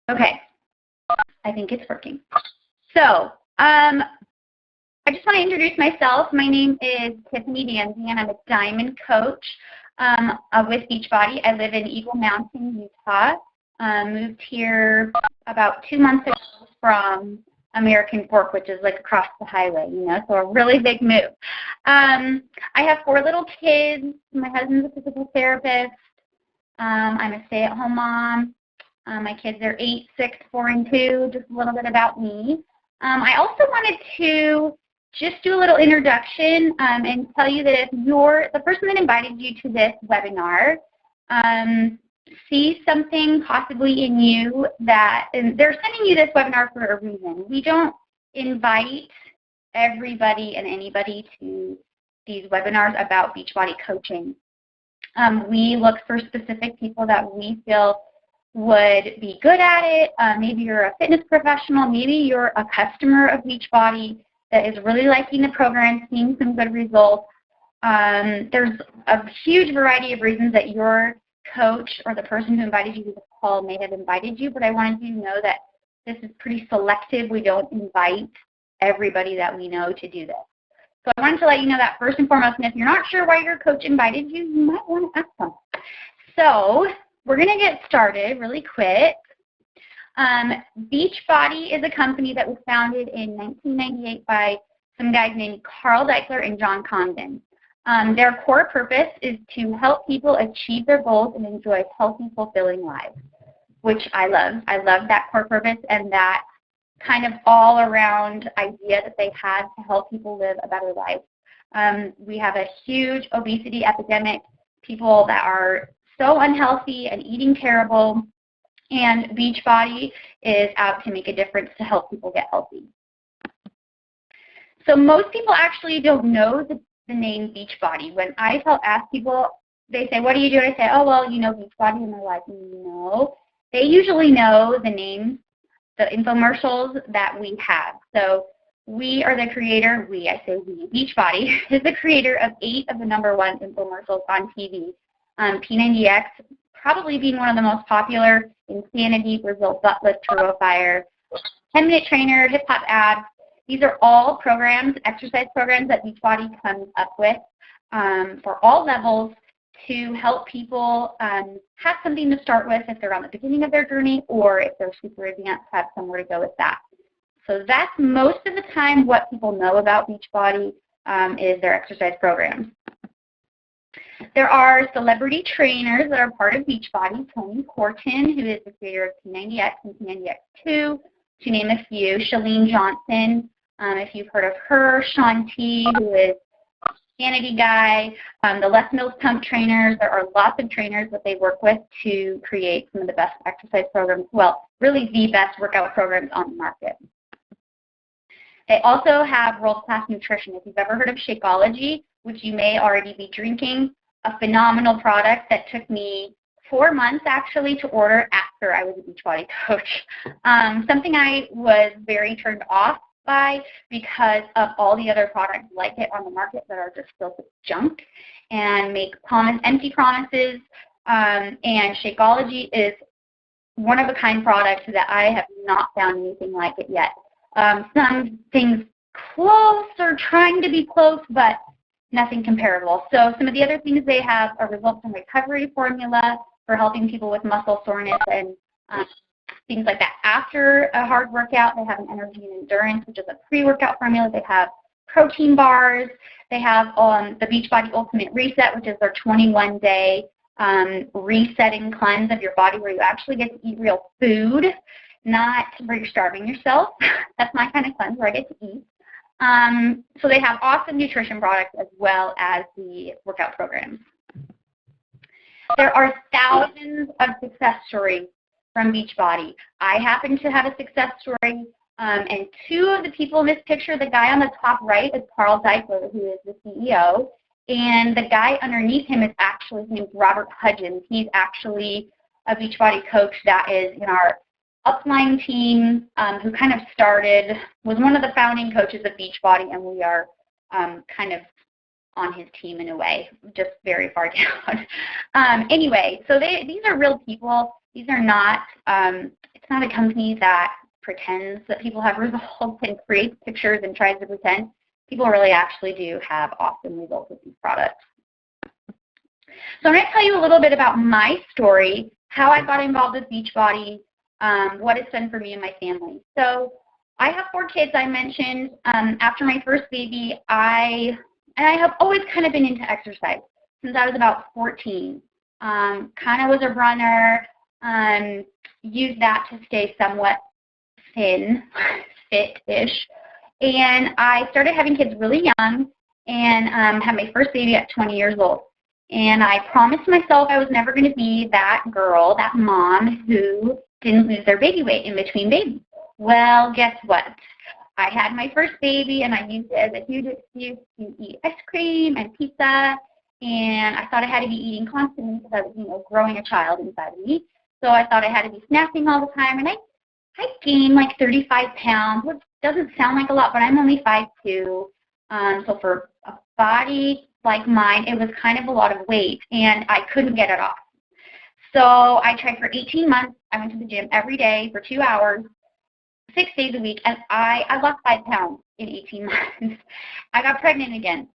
Okay, I think it's working. So, I just want to introduce myself. My name is Tiffany Dansie, and I'm a diamond coach with Beachbody. I live in Eagle Mountain, Utah. Moved here about 2 months ago from American Fork, which is like across the highway, you know, so a really big move. I have 4 little kids. My husband's a physical therapist. I'm a stay-at-home mom. My kids are 8, 6, 4, and 2, just a little bit about me. I also wanted to just do a little introduction and tell you that if you're the person that invited you to this webinar, see something possibly in you that, and they're sending you this webinar for a reason. We don't invite everybody and anybody to these webinars about Beachbody coaching. We look for specific people that we feel would be good at it. Maybe you're a fitness professional, maybe you're a customer of Beachbody that is really liking the program, seeing some good results. There's a huge variety of reasons that your coach or the person who invited you to the call may have invited you, but I wanted you to know that this is pretty selective. We don't invite everybody that we know to do this. So I wanted to let you know that first and foremost, and if you're not sure why your coach invited you, you might want to ask them. So we're going to get started really quick. Beachbody is a company that was founded in 1998 by some guys named Carl Deichler and John Congdon. Their core purpose is to help people achieve their goals and enjoy healthy, fulfilling lives, which I love. I love that core purpose and that kind of all-around idea that they had to help people live a better life. We have a huge obesity epidemic, people that are so unhealthy and eating terrible, and Beachbody is out to make a difference to help people get healthy. So most people actually don't know the name Beachbody. When I ask people, they say, what do you do? And I say, oh, well, you know Beachbody, and they're like, no. They usually know the name, the infomercials that we have. So we are the creator, Beachbody is the creator of 8 of the #1 infomercials on TV. P90X probably being one of the most popular, Insanity, Brazil Butt Lift, Turbo Fire, 10-Minute Trainer, Hip Hop Abs. These are all programs, exercise programs that Beachbody comes up with for all levels to help people have something to start with if they're on the beginning of their journey, or if they're super advanced, have somewhere to go with that. So that's most of the time what people know about Beachbody is their exercise programs. There are celebrity trainers that are part of Beachbody. Tony Corton, who is the creator of P90X and P90X2, to name a few. Shalene Johnson, if you've heard of her. Shaun T, who is Sanity guy, the Les Mills Pump trainers. There are lots of trainers that they work with to create some of the best exercise programs, well, really the best workout programs on the market. They also have world-class nutrition. If you've ever heard of Shakeology, which you may already be drinking, a phenomenal product that took me 4 months actually to order after I was a Beachbody coach. Something I was very turned off by because of all the other products like it on the market that are just filled with junk and make empty promises. And Shakeology is one of a kind product that I have not found anything like it yet. Some things close or trying to be close, but nothing comparable. So some of the other things they have are results in recovery formula for helping people with muscle soreness and things like that. After a hard workout, they have an energy and endurance, which is a pre-workout formula. They have protein bars. They have the Beachbody Ultimate Reset, which is their 21-day resetting cleanse of your body where you actually get to eat real food, not where you're starving yourself. That's my kind of cleanse where I get to eat. So they have awesome nutrition products as well as the workout programs. There are thousands of success stories from Beachbody. I happen to have a success story, and 2 of the people in this picture, the guy on the top right is Carl Deichler, who is the CEO, and the guy underneath him is actually, his name's Robert Hudgens. He's actually a Beachbody coach that is in our upline team, who kind of was one of the founding coaches of Beachbody, and we are kind of on his team in a way, just very far down. Anyway, so these are real people. These are not, it's It's not a company that pretends that people have results and creates pictures and tries to pretend. People really actually do have awesome results with these products. So I'm going to tell you a little bit about my story, how I got involved with Beachbody, what it's done for me and my family. So I have 4 kids, I mentioned. After my first baby, I have always kind of been into exercise since I was about 14. Kind of was a runner, used that to stay somewhat thin, fit-ish. And I started having kids really young and had my first baby at 20 years old. And I promised myself I was never going to be that girl, that mom who didn't lose their baby weight in between babies. Well, guess what? I had my first baby, and I used it as a huge excuse to eat ice cream and pizza. And I thought I had to be eating constantly because I was, growing a child inside of me. So I thought I had to be snacking all the time. And I gained like 35 pounds, which doesn't sound like a lot, but I'm only 5'2". So for a body like mine, it was kind of a lot of weight, and I couldn't get it off. So I tried for 18 months. I went to the gym every day for 2 hours, 6 days a week, and I lost 5 pounds in 18 months. I got pregnant again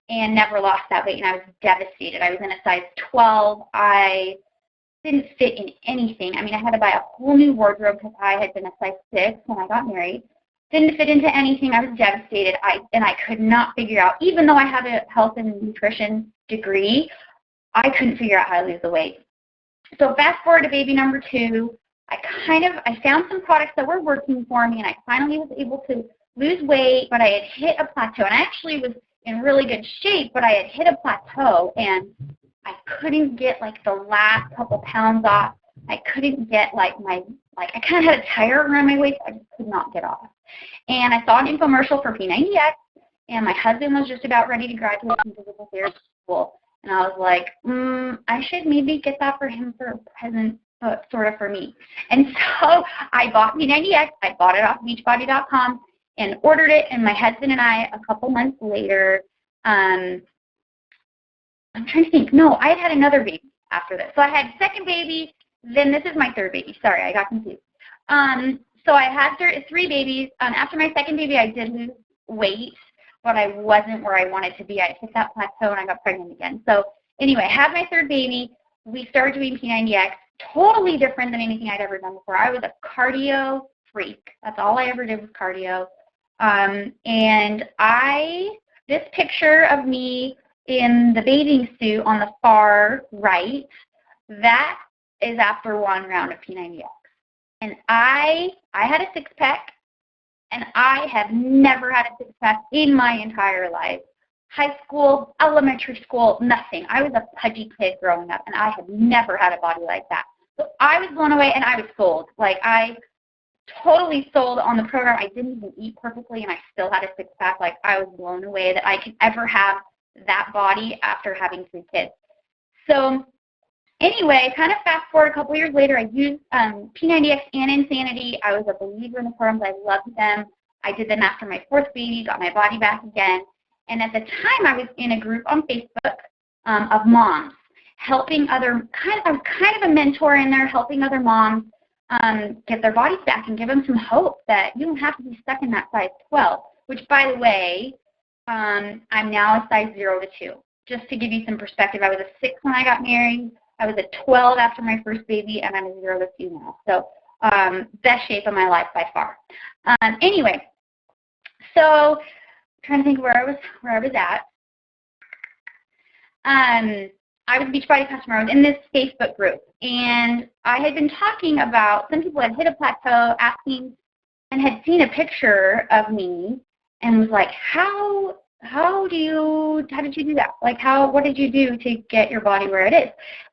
and never lost that weight, and I was devastated. I was in a size 12. I didn't fit in anything. I mean, I had to buy a whole new wardrobe because I had been a size 6 when I got married. Didn't fit into anything. I was devastated. I could not figure out, even though I had a health and nutrition degree, I couldn't figure out how to lose the weight. So fast forward to baby number 2, I found some products that were working for me, and I finally was able to lose weight, but I had hit a plateau. And I actually was in really good shape, but I had hit a plateau, and I couldn't get like the last couple pounds off. I couldn't get I kind of had a tire around my waist. I just could not get off. And I saw an infomercial for P90X, and my husband was just about ready to graduate from physical therapy school. And I was like, I should maybe get that for him for a present, sort of for me. And so I bought P90X. I bought it off Beachbody.com and ordered it. And my husband and I, a couple months later, I'm trying to think. No, I had another baby after this. So I had second baby. Then this is my third baby. Sorry, I got confused. So I had 3 babies. After my second baby, I did lose weight, but I wasn't where I wanted to be. I hit that plateau, and I got pregnant again. So anyway, I had my third baby. We started doing P90X, totally different than anything I'd ever done before. I was a cardio freak. That's all I ever did was cardio. And this picture of me in the bathing suit on the far right, that is after 1 round of P90X. And I had a 6-pack, and I have never had a 6-pack in my entire life. High school, elementary school, nothing. I was a pudgy kid growing up, and I had never had a body like that. So I was blown away, and I was sold. I totally sold on the program. I didn't even eat perfectly, and I still had a 6-pack. I was blown away that I could ever have that body after having 3 kids. So anyway, kind of fast forward a couple years later, I used P90X and Insanity. I was a believer in the programs. I loved them. I did them after my 4th baby, got my body back again. And at the time, I was in a group on Facebook of moms, helping I was kind of a mentor in there, helping other moms get their bodies back and give them some hope that you don't have to be stuck in that size 12, which, by the way, I'm now a size 0 to 2. Just to give you some perspective, I was a 6 when I got married. I was a 12 after my first baby, and I'm a 0 to 2 now. So best shape of my life by far. Anyway, so trying to think where I was at. I was a Beachbody customer. I was in this Facebook group, and I had been talking about, some people had hit a plateau, asking, and had seen a picture of me, and was like, how did you do that? What did you do to get your body where it is?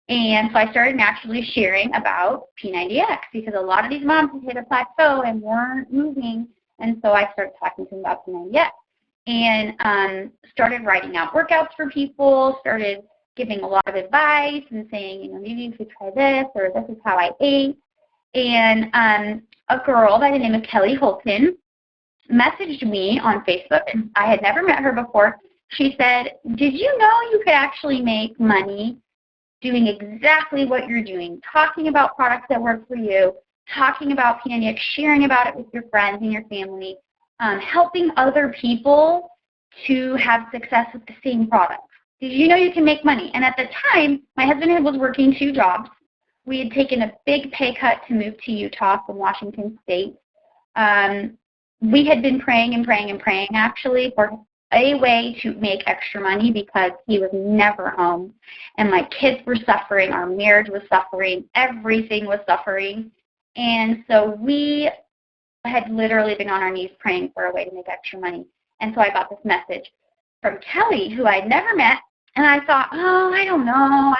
And so I started naturally sharing about P90X, because a lot of these moms had hit a plateau and weren't moving, and so I started talking to them about P90X. And started writing out workouts for people, started giving a lot of advice and saying, maybe you should try this, or this is how I ate. And a girl by the name of Kelly Holton messaged me on Facebook. I had never met her before. She said, did you know you could actually make money doing exactly what you're doing, talking about products that work for you, talking about P90X, sharing about it with your friends and your family, helping other people to have success with the same product. Did you know you can make money? And at the time, my husband was working 2 jobs. We had taken a big pay cut to move to Utah from Washington State. We had been praying and praying and praying, actually, for a way to make extra money because he was never home. And my kids were suffering. Our marriage was suffering. Everything was suffering. And so we had literally been on our knees praying for a way to make extra money. And so I got this message from Kelly, who I'd never met. And I thought, oh, I don't know.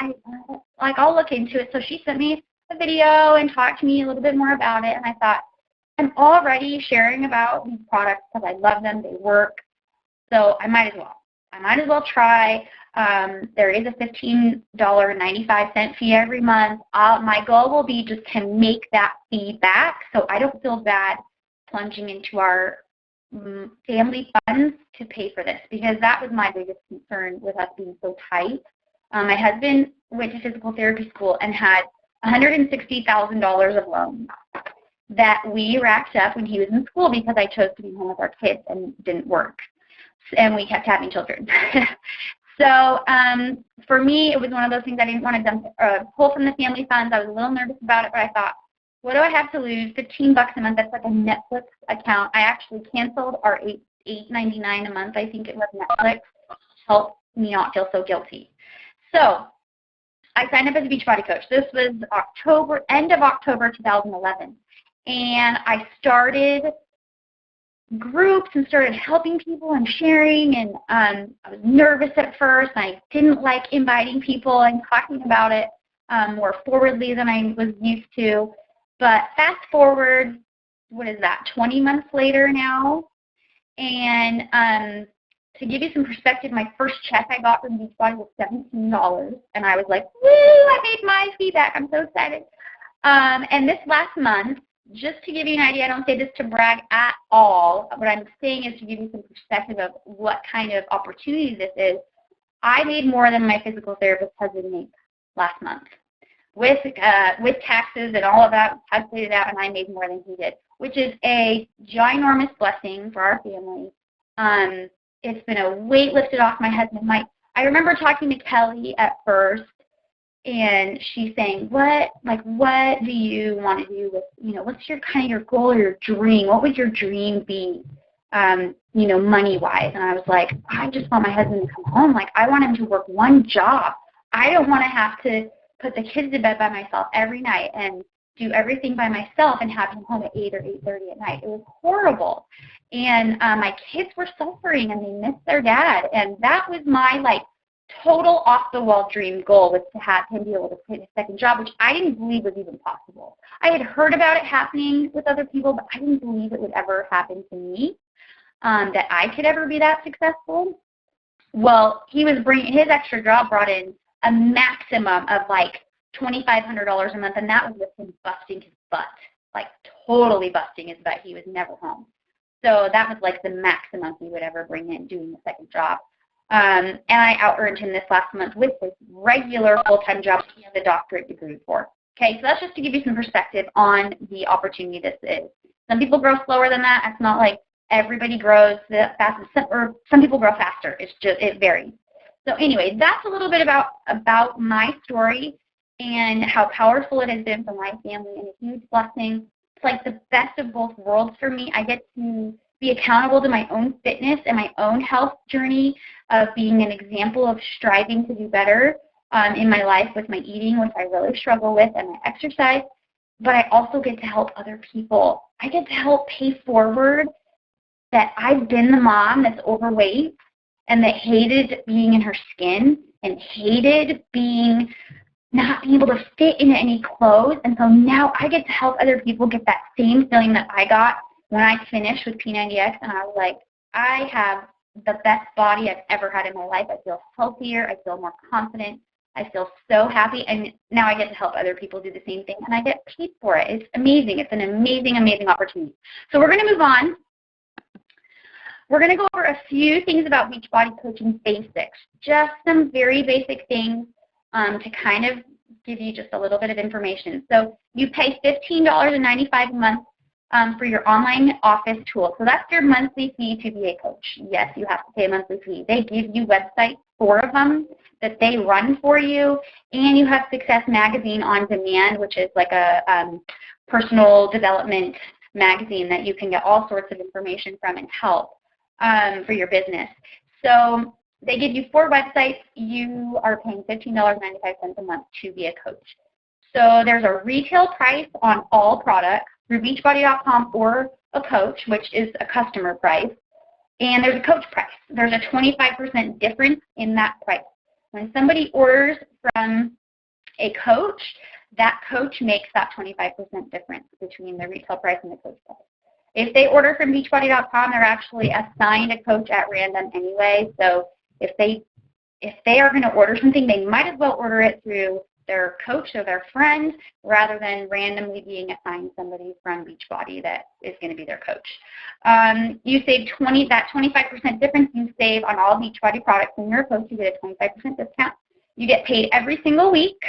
I'll look into it. So she sent me a video and talked to me a little bit more about it. And I thought, I'm already sharing about these products because I love them. They work. So I might as well. I might as well try. There is a $15.95 fee every month. My goal will be just to make that fee back so I don't feel bad plunging into our family funds to pay for this, because that was my biggest concern with us being so tight. My husband went to physical therapy school and had $160,000 of loans that we racked up when he was in school because I chose to be home with our kids and didn't work. And we kept having children. So for me, it was one of those things I didn't want to pull from the family funds. I was a little nervous about it, but I thought, what do I have to lose? $15 a month. That's like a Netflix account. I actually canceled our $8.99 a month. I think it was Netflix. Helped me not feel so guilty. So I signed up as a Beachbody coach. This was end of October 2011. And I started groups and started helping people and sharing, and I was nervous at first. I didn't like inviting people and talking about it more forwardly than I was used to. But fast forward, 20 months later now, and to give you some perspective, my first check I got from Beachbody was $17, and I was like, woo, I made my fee back. I'm so excited. And this last month, just to give you an idea, I don't say this to brag at all. What I'm saying is to give you some perspective of what kind of opportunity this is. I made more than my physical therapist husband made last month. With taxes and all of that, calculated out, and I made more than he did, which is a ginormous blessing for our family. It's been a weight lifted off my husband. I remember talking to Kelly at first, and she's saying, what do you want to do with, what's your goal or your dream? What would your dream be, money-wise? And I was like, I just want my husband to come home. Like, I want him to work one job. I don't want to have to put the kids to bed by myself every night and do everything by myself and have him home at 8 or 8:30 at night. It was horrible. And my kids were suffering, and they missed their dad. And that was my, total off-the-wall dream goal, was to have him be able to quit his second job, which I didn't believe was even possible. I had heard about it happening with other people, but I didn't believe it would ever happen to me, that I could ever be that successful. Well, his extra job brought in a maximum of $2,500 a month, and that was with him busting his butt, totally busting his butt. He was never home. So that was the maximum he would ever bring in doing the second job. And I out-earned him this last month with his regular full-time job he has a doctorate degree for. Okay, so that's just to give you some perspective on the opportunity this is. Some people grow slower than that. It's not like everybody grows the fastest, or some people grow faster. It varies. So anyway, that's a little bit about my story and how powerful it has been for my family, and a huge blessing. It's like the best of both worlds for me. I get to be accountable to my own fitness and my own health journey of being an example of striving to do better in my life with my eating, which I really struggle with, and my exercise. But I also get to help other people. I get to help pay forward that I've been the mom that's overweight and that hated being in her skin and hated not being able to fit into any clothes. And so now I get to help other people get that same feeling that I got when I finished with P90X, and I was like, I have the best body I've ever had in my life. I feel healthier. I feel more confident. I feel so happy, and now I get to help other people do the same thing, and I get paid for it. It's amazing. It's an amazing, amazing opportunity. So we're going to move on. We're going to go over a few things about Beachbody coaching basics, just some very basic things to kind of give you just a little bit of information. So you pay $15.95 a month for your online office tool. So that's your monthly fee to be a coach. Yes, you have to pay a monthly fee. They give you websites, 4 of them, that they run for you, and you have Success Magazine on demand, which is like a personal development magazine that you can get all sorts of information from and help for your business. So they give you 4 websites. You are paying $15.95 a month to be a coach. So there's a retail price on all products through Beachbody.com or a coach, which is a customer price. And there's a coach price. There's a 25% difference in that price. When somebody orders from a coach, that coach makes that 25% difference between the retail price and the coach price. If they order from Beachbody.com, they're actually assigned a coach at random anyway. So if they are going to order something, they might as well order it through their coach or their friend rather than randomly being assigned somebody from Beachbody that is going to be their coach. You save that 25% difference you save on all Beachbody products. When you're a coach, you get a 25% discount. You get paid every single week.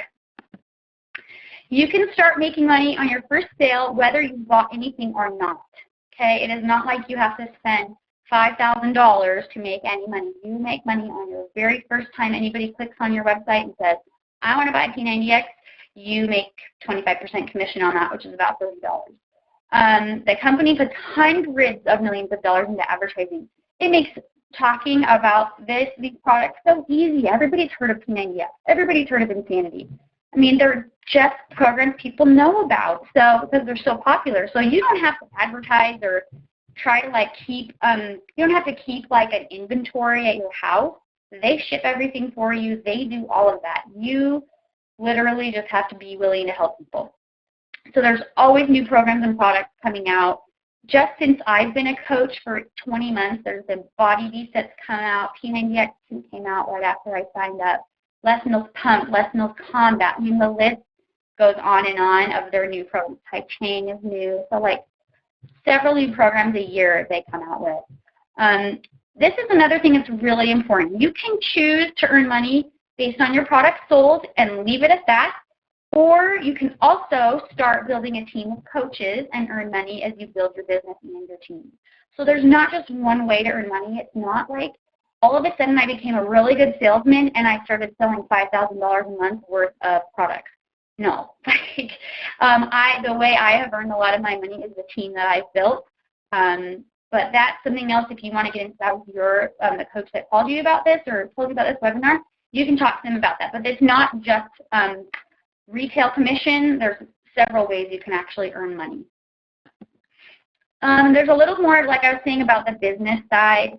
You can start making money on your first sale whether you bought anything or not. Okay, it is not like you have to spend $5,000 to make any money. You make money on your very first time anybody clicks on your website and says, I want to buy P90X. You make 25% commission on that, which is about $30. The company puts hundreds of millions of dollars into advertising. It makes talking about these products so easy. Everybody's heard of P90X. Everybody's heard of Insanity. I mean, they're just programs people know about, so because they're so popular. So you don't have to advertise or try to keep. You don't have to keep like an inventory at your house. They ship everything for you. They do all of that. You literally just have to be willing to help people. So there's always new programs and products coming out. Just since I've been a coach for 20 months, there's been Body Beast that's come out. P90X2 came out right after I signed up. Less Meals Pump, Less Meals Combat. I mean, the list goes on and on of their new programs. High Chain is new. So several new programs a year they come out with. This is another thing that's really important. You can choose to earn money based on your product sold and leave it at that, or you can also start building a team of coaches and earn money as you build your business and your team. So there's not just one way to earn money. It's not like all of a sudden I became a really good salesman and I started selling $5,000 a month worth of products. No. The way I have earned a lot of my money is the team that I've built. But that's something else. If you want to get into that with the coach that called you about this or told you about this webinar, you can talk to them about that. But it's not just retail commission. There's several ways you can actually earn money. There's a little more, like I was saying, about the business side.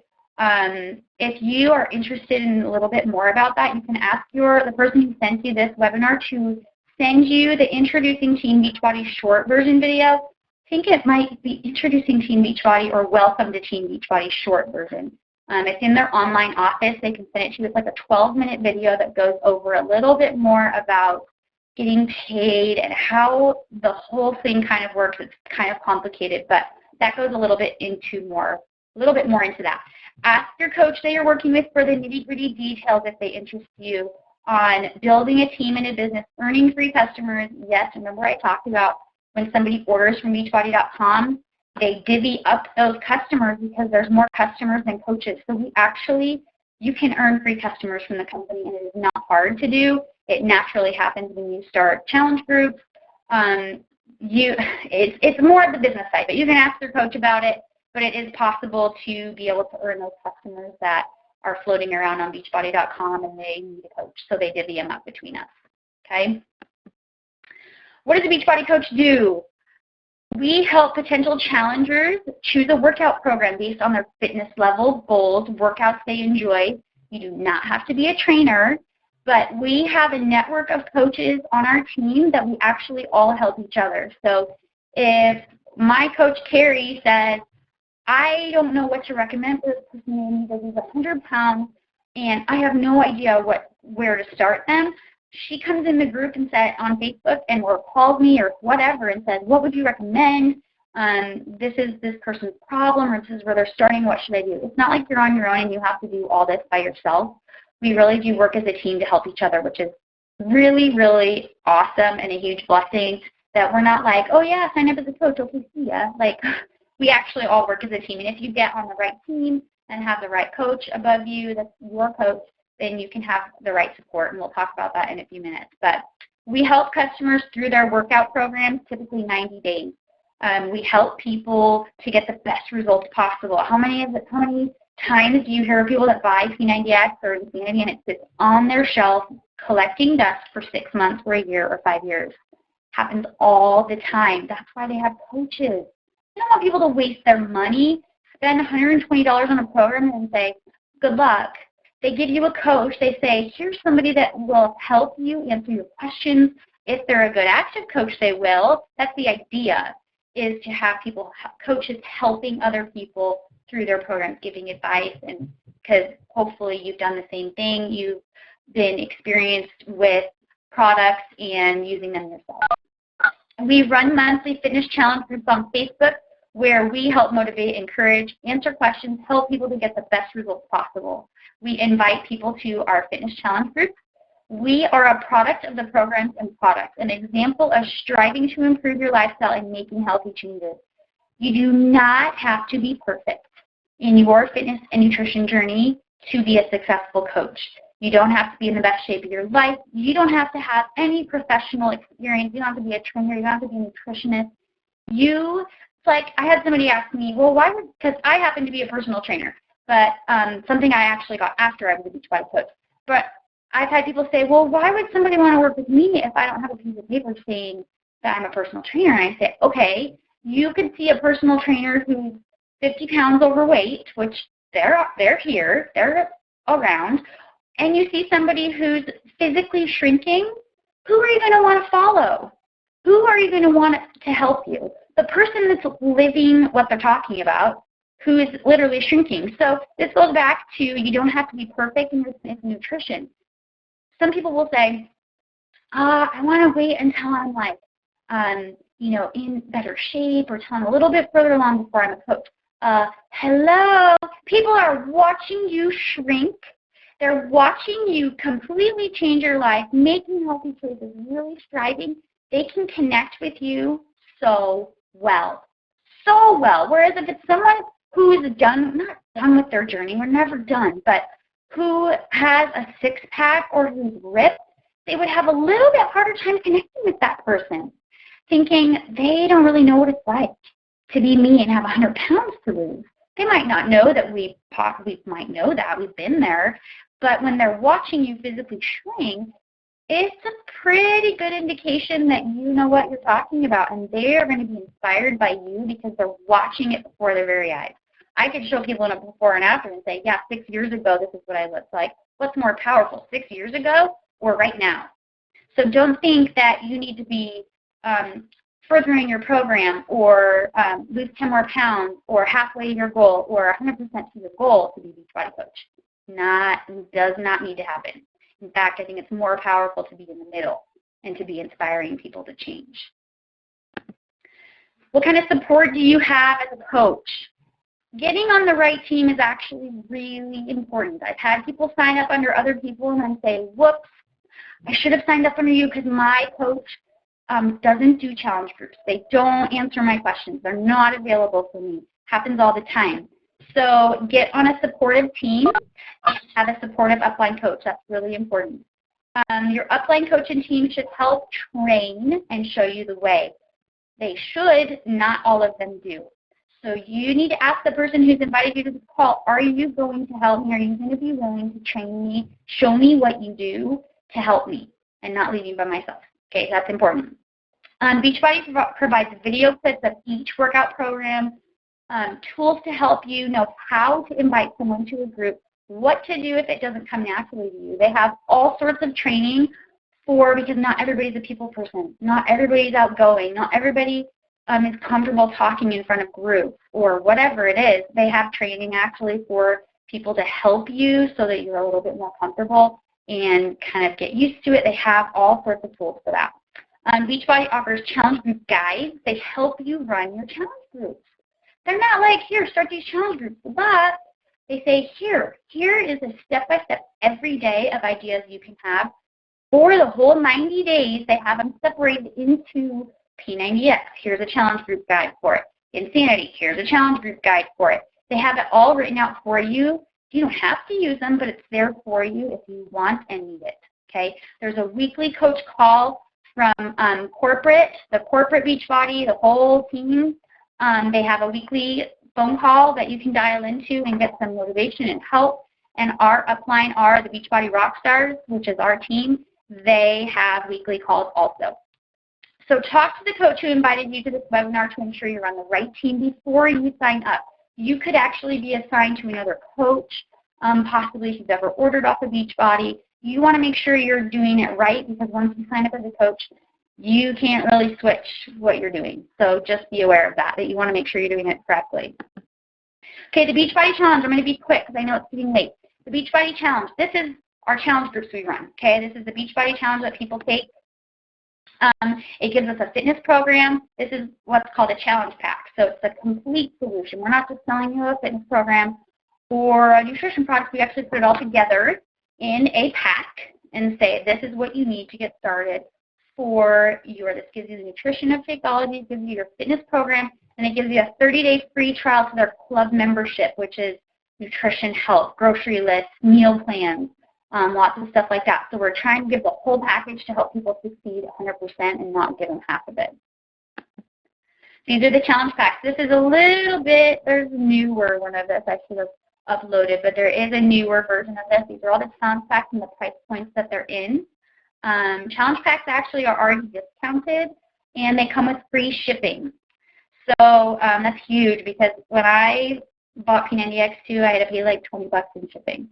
If you are interested in a little bit more about that, you can ask the person who sent you this webinar to send you the Introducing Team Beachbody short version video. I think it might be Introducing Team Beachbody or Welcome to Team Beachbody short version. It's in their online office. They can send it to you. It's like a 12-minute video that goes over a little bit more about getting paid and how the whole thing kind of works. It's kind of complicated, but that goes a little bit more into that. Ask your coach that you're working with for the nitty-gritty details if they interest you on building a team and a business, earning free customers. Yes, remember I talked about when somebody orders from Beachbody.com, they divvy up those customers because there's more customers than coaches. So you can earn free customers from the company, and it is not hard to do. It naturally happens when you start challenge groups. It's more of the business side, but you can ask your coach about it. But it is possible to be able to earn those customers that are floating around on Beachbody.com and they need a coach, so they divvy them up between us. Okay? What does a Beachbody coach do? We help potential challengers choose a workout program based on their fitness level, goals, workouts they enjoy. You do not have to be a trainer, but we have a network of coaches on our team that we actually all help each other. So if my coach, Carrie, says, I don't know what to recommend for this person who needs to lose 100 pounds, and I have no idea where to start them. She comes in the group and says on Facebook or calls me or whatever and says, what would you recommend? This is this person's problem, or this is where they're starting. What should I do? It's not like you're on your own and you have to do all this by yourself. We really do work as a team to help each other, which is really, really awesome and a huge blessing that we're not like, oh yeah, sign up as a coach, okay, see ya. Like, we actually all work as a team. And if you get on the right team and have the right coach above you, that's your coach, then you can have the right support. And we'll talk about that in a few minutes. But we help customers through their workout programs, typically 90 days. We help people to get the best results possible. How many times do you hear people that buy P90X or Insanity and it sits on their shelf collecting dust for 6 months or a year or 5 years? Happens all the time. That's why they have coaches. They don't want people to waste their money, spend $120 on a program and say, good luck. They give you a coach. They say, here's somebody that will help you answer your questions. If they're a good active coach, they will. That's the idea, is to have people, coaches helping other people through their programs, giving advice, and because hopefully you've done the same thing. You've been experienced with products and using them yourself. We run monthly fitness challenge groups on Facebook where we help motivate, encourage, answer questions, help people to get the best results possible. We invite people to our fitness challenge groups. We are a product of the programs and products, an example of striving to improve your lifestyle and making healthy changes. You do not have to be perfect in your fitness and nutrition journey to be a successful coach. You don't have to be in the best shape of your life. You don't have to have any professional experience. You don't have to be a trainer. You don't have to be a nutritionist. It's like I had somebody ask me, well, why would, because I happen to be a personal trainer, but something I actually got after I was a Beachbody coach. But I've had people say, well, why would somebody want to work with me if I don't have a piece of paper saying that I'm a personal trainer? And I say, okay, you can see a personal trainer who's 50 pounds overweight, which they're here, they're around, and you see somebody who's physically shrinking, who are you going to want to follow? Who are you going to want to help you? The person that's living what they're talking about, who is literally shrinking. So this goes back to you don't have to be perfect in your nutrition. Some people will say, I want to wait until I'm like, in better shape or until I'm a little bit further along before I'm a coach. Hello, people are watching you shrink. They're watching you completely change your life, making healthy choices, really striving. They can connect with you so well. Whereas if it's someone who is not done with their journey, we're never done, but who has a six-pack or who's ripped, they would have a little bit harder time connecting with that person, thinking they don't really know what it's like to be me and have 100 pounds to lose. They might not know that we might know that. We've been there. But when they're watching you physically shrink, it's a pretty good indication that you know what you're talking about, and they are going to be inspired by you because they're watching it before their very eyes. I could show people in a before and after and say, yeah, 6 years ago, this is what I looked like. What's more powerful, 6 years ago or right now? So don't think that you need to be furthering your program or lose 10 more pounds or halfway to your goal or 100% to your goal to be a Beachbody coach. Does not need to happen. In fact, I think it's more powerful to be in the middle and to be inspiring people to change. What kind of support do you have as a coach? Getting on the right team is actually really important. I've had people sign up under other people and then say, whoops, I should have signed up under you because my coach doesn't do challenge groups. They don't answer my questions. They're not available for me. Happens all the time. So get on a supportive team and have a supportive upline coach. That's really important. Your upline coach and team should help train and show you the way. They should, not all of them do. So you need to ask the person who's invited you to this call, are you going to help me? Are you going to be willing to train me, show me what you do to help me and not leave you by myself? Okay, that's important. Beachbody provides video clips of each workout program, tools to help you know how to invite someone to a group, what to do if it doesn't come naturally to you. They have all sorts of training because not everybody's a people person. Not everybody's outgoing. Not everybody is comfortable talking in front of groups or whatever it is. They have training actually for people to help you so that you're a little bit more comfortable and kind of get used to it. They have all sorts of tools for that. Beachbody offers challenge group guides. They help you run your challenge groups. They're not like, here, start these challenge groups, but they say, here is a step-by-step every day of ideas you can have For the whole 90 days, they have them separated into P90X. Here's a challenge group guide for it. Insanity. Here's a challenge group guide for it. They have it all written out for you. You don't have to use them, but it's there for you if you want and need it. Okay. There's a weekly coach call from the corporate Beachbody, the whole team. They have a weekly phone call that you can dial into and get some motivation and help. And our upline are the Beachbody Rockstars, which is our team. They have weekly calls also. So talk to the coach who invited you to this webinar to ensure you're on the right team before you sign up. You could actually be assigned to another coach, possibly if you've ever ordered off of Beachbody. You want to make sure you're doing it right, because once you sign up as a coach, you can't really switch what you're doing. So just be aware of that you want to make sure you're doing it correctly. Okay, the Beachbody Challenge, I'm going to be quick because I know it's getting late. The Beachbody Challenge, this is our challenge groups we run, okay? This is the Beachbody Challenge that people take. It gives us a fitness program. This is what's called a challenge pack. So it's a complete solution. We're not just selling you a fitness program or a nutrition product. We actually put it all together in a pack and say, this is what you need to get started for this gives you the nutrition of Shakeology, it gives you your fitness program, and it gives you a 30-day free trial to their club membership, which is nutrition, health, grocery lists, meal plans, lots of stuff like that. So we're trying to give the whole package to help people succeed 100% and not give them half of it. These are the challenge packs. This is a little bit, there's a newer one of this I should have uploaded, but there is a newer version of this. These are all the challenge packs and the price points that they're in. Challenge packs actually are already discounted, and they come with free shipping. So that's huge, because when I bought P90X2, I had to pay like 20 bucks in shipping.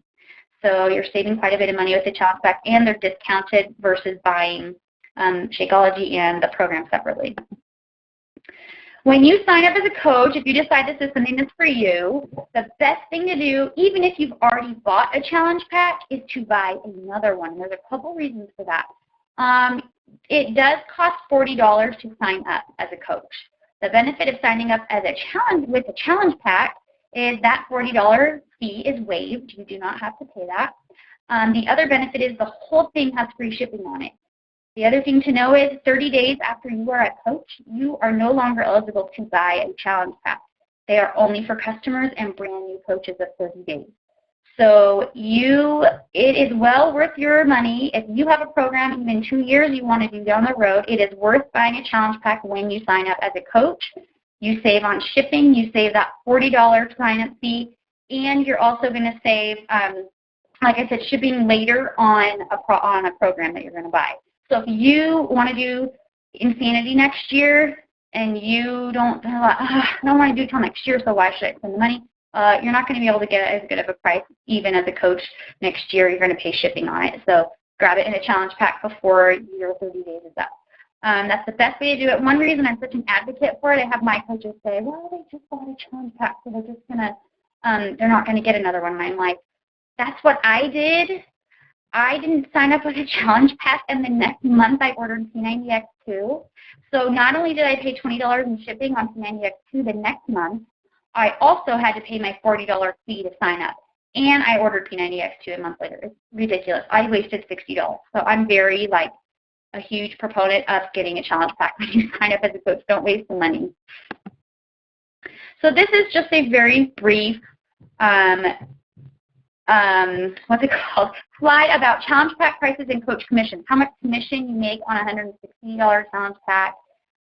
So you're saving quite a bit of money with the challenge pack, and they're discounted versus buying Shakeology and the program separately. When you sign up as a coach, if you decide this is something that's for you, the best thing to do, even if you've already bought a challenge pack, is to buy another one. And there's a couple reasons for that. It does cost $40 to sign up as a coach. The benefit of signing up as a challenge with a challenge pack is that $40 fee is waived. You do not have to pay that. The other benefit is the whole thing has free shipping on it. The other thing to know is 30 days after you are a coach, you are no longer eligible to buy a challenge pack. They are only for customers and brand new coaches of 30 days. So it is well worth your money. If you have a program, even 2 years you want to do down the road, it is worth buying a challenge pack when you sign up as a coach. You save on shipping, you save that $40 sign-up fee, and you're also going to save, like I said, shipping later on a program that you're going to buy. So if you want to do Insanity next year and you don't want to do it till next year, so why should I spend the money? You're not going to be able to get as good of a price even as a coach next year. You're going to pay shipping on it. So grab it in a challenge pack before your 30 days is up. That's the best way to do it. One reason I'm such an advocate for it, I have my coaches say, well, they just bought a challenge pack, so they're just going to, they're not going to get another one. And I'm like, that's what I did. I didn't sign up with a challenge pack, and the next month I ordered P90X2. So not only did I pay $20 in shipping on P90X2 the next month, I also had to pay my $40 fee to sign up. And I ordered P90X2 a month later. It's ridiculous. I wasted $60. So I'm very, a huge proponent of getting a challenge pack when you sign up as a coach. Don't waste the money. So this is just a very brief what's it called? Slide about challenge pack prices and coach commissions. How much commission you make on a $160 challenge pack.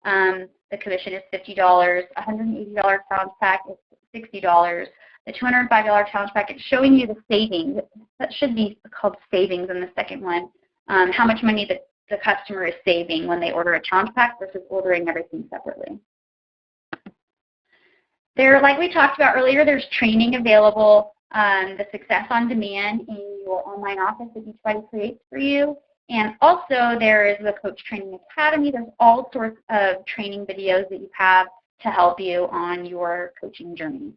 The commission is $50. $180 challenge pack is $60. The $205 challenge pack, it's showing you the savings. That should be called savings in the second one. How much money the customer is saving when they order a challenge pack versus ordering everything separately. Like we talked about earlier, there's training available. The Success on Demand in your online office that Beachbody creates for you. And also there is the Coach Training Academy. There's all sorts of training videos that you have to help you on your coaching journey.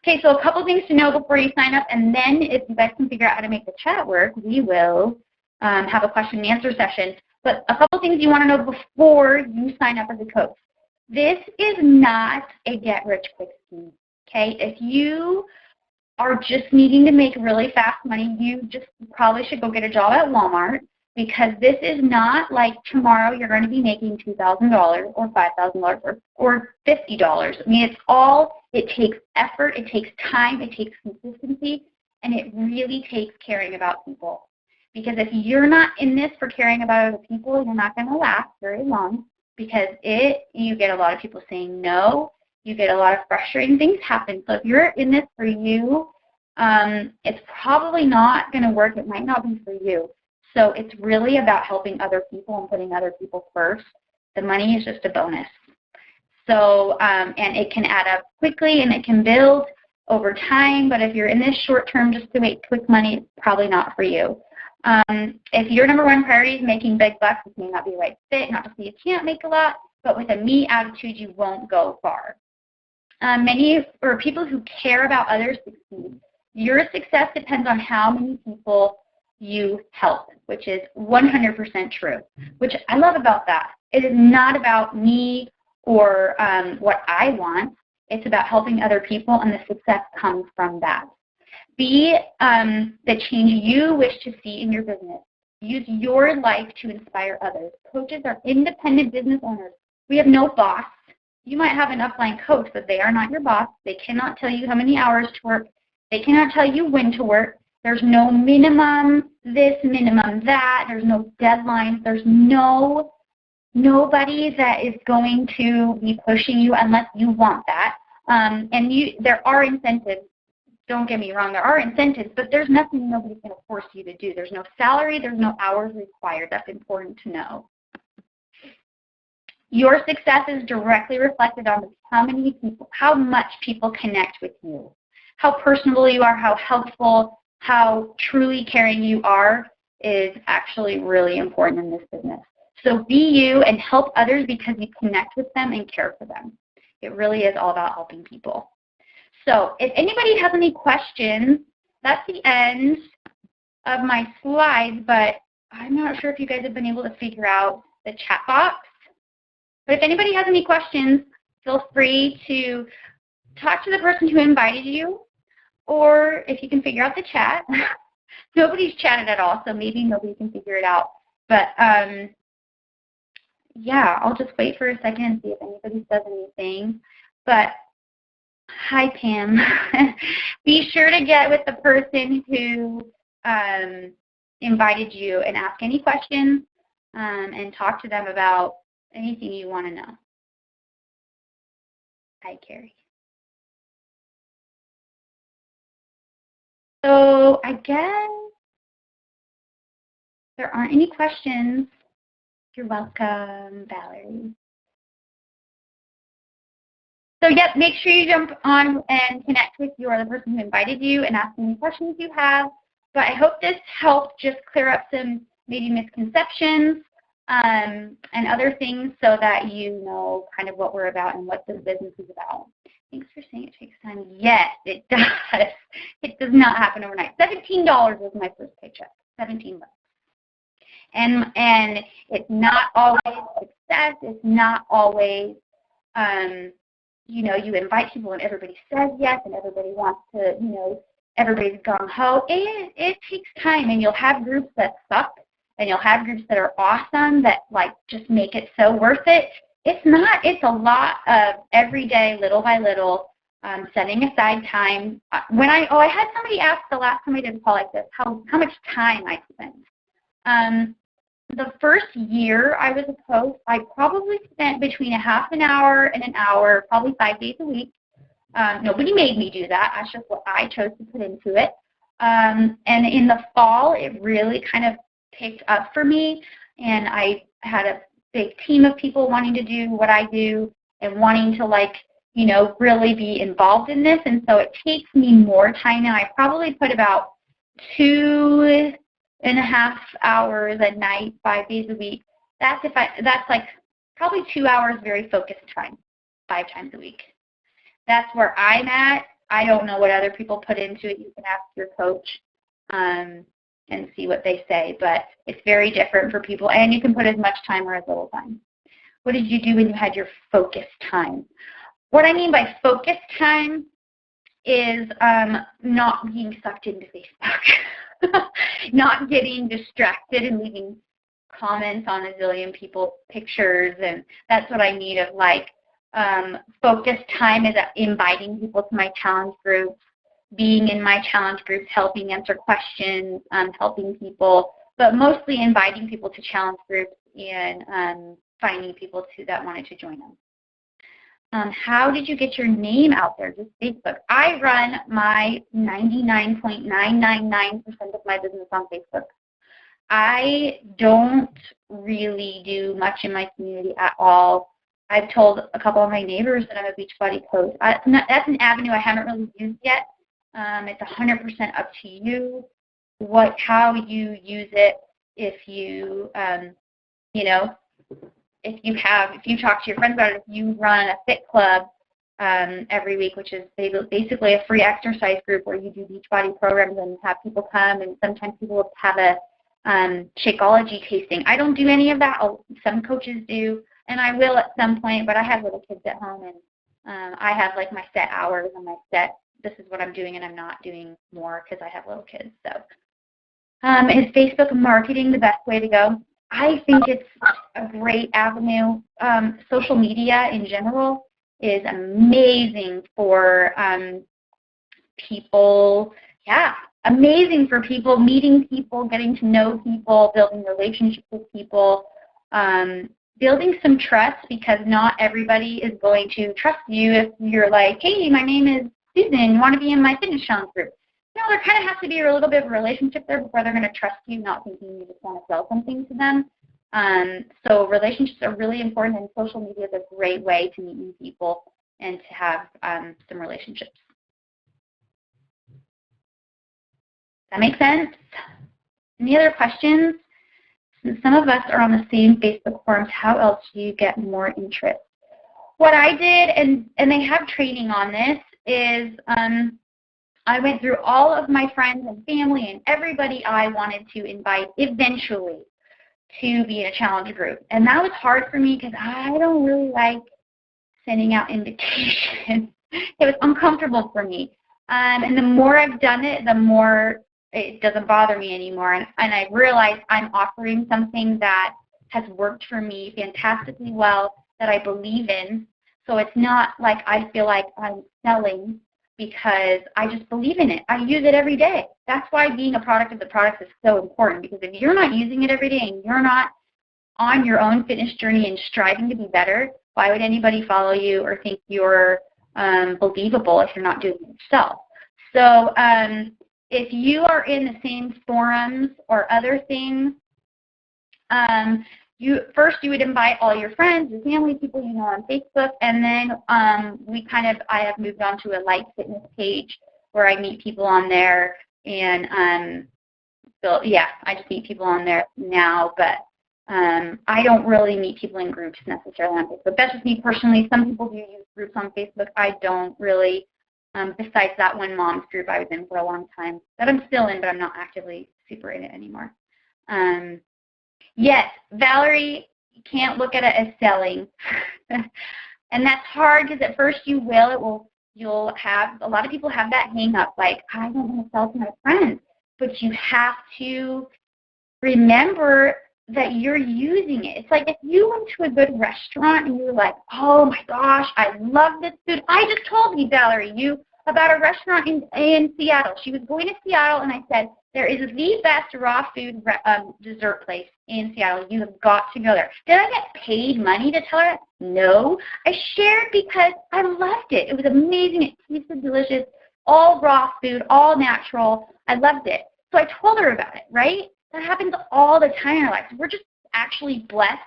Okay, so a couple things to know before you sign up, and then if you guys can figure out how to make the chat work, we will have a question and answer session. But a couple things you want to know before you sign up as a coach. This is not a get-rich-quick scheme. Okay, if you are just needing to make really fast money, you just probably should go get a job at Walmart, because this is not like tomorrow you're going to be making $2,000 or $5,000 or $50. I mean, it takes effort, it takes time, it takes consistency, and it really takes caring about people. Because if you're not in this for caring about other people, you're not going to last very long, because you get a lot of people saying no, you get a lot of frustrating things happen. So if you're in this for you, it's probably not going to work. It might not be for you. So it's really about helping other people and putting other people first. The money is just a bonus. So, and it can add up quickly and it can build over time. But if you're in this short term just to make quick money, it's probably not for you. If your number one priority is making big bucks, this may not be the right fit. Not to say you can't make a lot, but with a me attitude, you won't go far. People who care about others succeed. Your success depends on how many people you help, which is 100% true, which I love about that. It is not about me or what I want. It's about helping other people, and the success comes from that. Be the change you wish to see in your business. Use your life to inspire others. Coaches are independent business owners. We have no boss. You might have an upline coach, but they are not your boss. They cannot tell you how many hours to work. They cannot tell you when to work. There's no minimum this, minimum that. There's no deadlines. There's nobody that is going to be pushing you unless you want that. There are incentives. Don't get me wrong, there are incentives, but there's nothing nobody's going to force you to do. There's no salary. There's no hours required. That's important to know. Your success is directly reflected on how much people connect with you, how personable you are, how helpful, how truly caring you are is actually really important in this business. So be you and help others because you connect with them and care for them. It really is all about helping people. So if anybody has any questions, that's the end of my slides, but I'm not sure if you guys have been able to figure out the chat box. But if anybody has any questions, feel free to talk to the person who invited you, or if you can figure out the chat. Nobody's chatted at all, so maybe nobody can figure it out. But yeah, I'll just wait for a second and see if anybody says anything. But hi, Pam. Be sure to get with the person who invited you and ask any questions and talk to them about anything you want to know. Hi, Carrie. So I guess there aren't any questions. You're welcome, Valerie. So yep, make sure you jump on and connect with the person who invited you and ask any questions you have. But I hope this helped just clear up some maybe misconceptions and other things so that you know kind of what we're about and what this business is about. Thanks for saying it takes time. Yes, it does. It does not happen overnight. $17 was my first paycheck. $17. And it's not always success. It's not always, you invite people and everybody says yes and everybody wants to, everybody's gung-ho. It takes time, and you'll have groups that suck and you'll have groups that are awesome that just make it so worth it. It's a lot of every day, little by little, setting aside time. I had somebody ask the last time I did a call like this, how much time I spent. The first year I was a coach, I probably spent between a half an hour and an hour, probably 5 days a week. Nobody made me do that. That's just what I chose to put into it. And in the fall, it really kind of picked up for me, and I had a big team of people wanting to do what I do and wanting to really be involved in this. And so it takes me more time now. I probably put about 2.5 hours a night, 5 days a week. That's probably 2 hours very focused time, 5 times a week. That's where I'm at. I don't know what other people put into it. You can ask your coach and see what they say, but it's very different for people, and you can put as much time or as little time. What did you do when you had your focused time? What I mean by focused time is not being sucked into Facebook, not getting distracted and leaving comments on a zillion people's pictures, and that's what I need of like focused time is inviting people to my challenge groups, being in my challenge groups, helping answer questions, helping people, but mostly inviting people to challenge groups and finding people that wanted to join them. How did you get your name out there? Just Facebook. I run my 99.999% of my business on Facebook. I don't really do much in my community at all. I've told a couple of my neighbors that I'm a Beachbody coach. That's an avenue I haven't really used yet. It's 100% up to you how you use it. If you, if you talk to your friends about it, if you run a fit club every week, which is basically a free exercise group where you do Beachbody programs and have people come, and sometimes people will have a Shakeology tasting. I don't do any of that. Some coaches do, and I will at some point, but I have little kids at home, and I have like my set hours and my set, this is what I'm doing, and I'm not doing more because I have little kids. So is Facebook marketing the best way to go? I think it's a great avenue. Social media in general is amazing for people. Yeah, amazing for people, meeting people, getting to know people, building relationships with people, building some trust, because not everybody is going to trust you if you're like, hey, my name is Susan, you want to be in my fitness challenge group? No, there kind of has to be a little bit of a relationship there before they're going to trust you, not thinking you just want to sell something to them. So relationships are really important, and social media is a great way to meet new people and to have some relationships. Does that make sense? Any other questions? Since some of us are on the same Facebook forums, how else do you get more interest? What I did, and they have training on this, is I went through all of my friends and family and everybody I wanted to invite eventually to be in a challenge group. And that was hard for me because I don't really like sending out invitations. It was uncomfortable for me. And the more I've done it, the more it doesn't bother me anymore. And I realized I'm offering something that has worked for me fantastically well, that I believe in. So it's not like I feel like I'm selling, because I just believe in it. I use it every day. That's why being a product of the product is so important, because if you're not using it every day and you're not on your own fitness journey and striving to be better, why would anybody follow you or think you're believable if you're not doing it yourself? So if you are in the same forums or other things, you would invite all your friends, your family, people you know on Facebook, and then I have moved on to a light fitness page where I meet people on there, and I just meet people on there now, but I don't really meet people in groups necessarily on Facebook. That's just me personally. Some people do use groups on Facebook. I don't really, besides that one mom's group I was in for a long time, that I'm still in, but I'm not actively super in it anymore. Yes, Valerie, you can't look at it as selling. And that's hard, because at first you'll have, a lot of people have that hang up, like, I don't want to sell to my friends. But you have to remember that you're using it. It's like if you went to a good restaurant and you were like, oh my gosh, I love this food. I just told you, Valerie, about a restaurant in Seattle. She was going to Seattle, and I said, there is the best raw food dessert place in Seattle. You have got to go there. Did I get paid money to tell her? No. I shared because I loved it. It was amazing. It tasted delicious. All raw food, all natural. I loved it. So I told her about it, right? That happens all the time in our lives. We're just actually blessed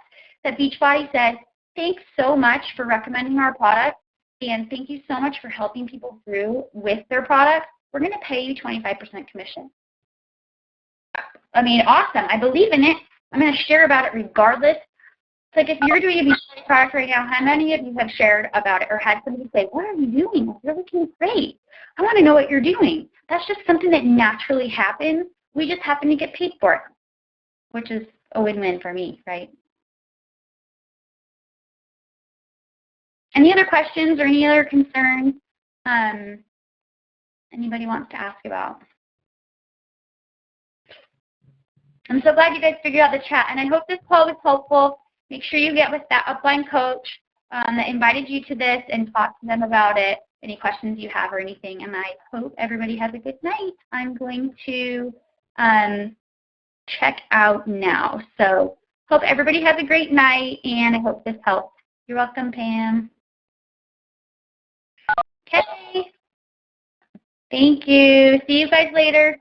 that Beachbody said, thanks so much for recommending our product, and thank you so much for helping people through with their product. We're going to pay you 25% commission. I mean, awesome. I believe in it. I'm going to share about it regardless. It's like if you're doing a Beachbody product right now, how many of you have shared about it or had somebody say, what are you doing? You're looking great. I want to know what you're doing. That's just something that naturally happens. We just happen to get paid for it, which is a win-win for me, right? Any other questions or any other concerns? anybody wants to ask about. I'm so glad you guys figured out the chat, and I hope this call was helpful. Make sure you get with that upline coach that invited you to this and talk to them about it, any questions you have or anything, and I hope everybody has a good night. I'm going to check out now. So hope everybody has a great night, and I hope this helps. You're welcome, Pam. Okay. Thank you. See you guys later.